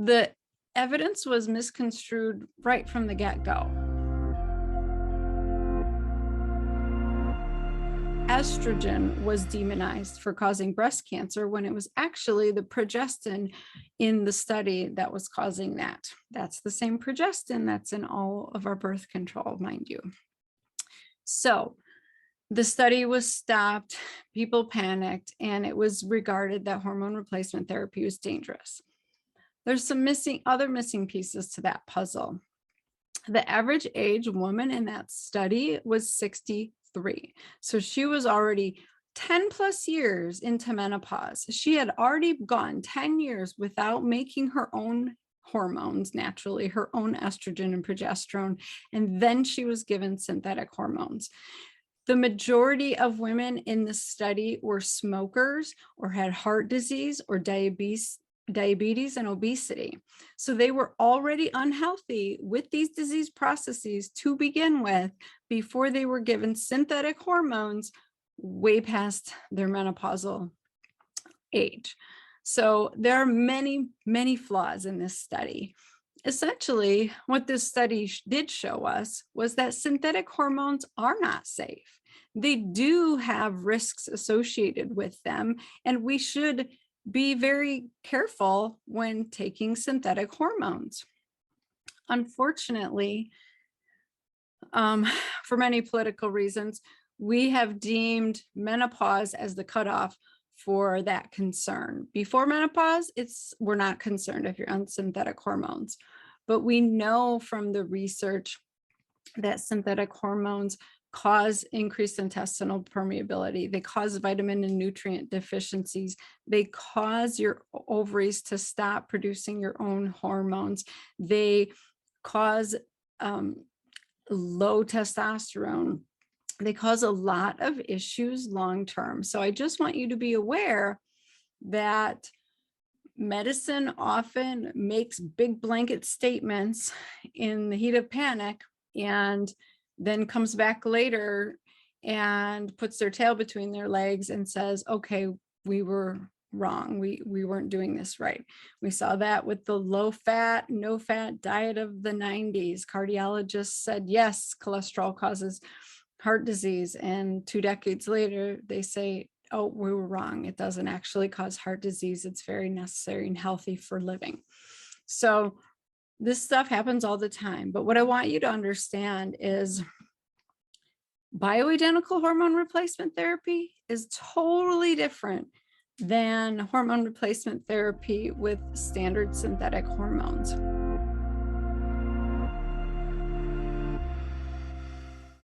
The evidence was misconstrued right from the get-go. Estrogen was demonized for causing breast cancer when it was actually the progestin in the study that was causing that. That's the same progestin that's in all of our birth control, mind you. So the study was stopped, people panicked, and it was regarded that hormone replacement therapy was dangerous. There's some other missing pieces to that puzzle. The average age woman in that study was 63. So she was already 10 plus years into menopause. She had already gone 10 years without making her own hormones naturally, her own estrogen and progesterone, and then she was given synthetic hormones. The majority of women in the study were smokers or had heart disease or diabetes and obesity. So they were already unhealthy with these disease processes to begin with before they were given synthetic hormones way past their menopausal age. So there are many, many flaws in this study. Essentially, what this study did show us was that synthetic hormones are not safe. They do have risks associated with them, and we should be very careful when taking synthetic hormones. Unfortunately, for many political reasons, we have deemed menopause as the cutoff for that concern. Before menopause, we're not concerned if you're on synthetic hormones, but we know from the research that synthetic hormones cause increased intestinal permeability. They cause vitamin and nutrient deficiencies. They cause your ovaries to stop producing your own hormones. They cause low testosterone. They cause a lot of issues long-term. So I just want you to be aware that medicine often makes big blanket statements in the heat of panic and then comes back later and puts their tail between their legs and says, okay, we were wrong. We weren't doing this right. We saw that with the low fat, no fat diet of the 90s. Cardiologists said, yes, cholesterol causes heart disease. And 2 decades later, they say, oh, we were wrong. It doesn't actually cause heart disease. It's very necessary and healthy for living. So this stuff happens all the time. But what I want you to understand is bioidentical hormone replacement therapy is totally different than hormone replacement therapy with standard synthetic hormones.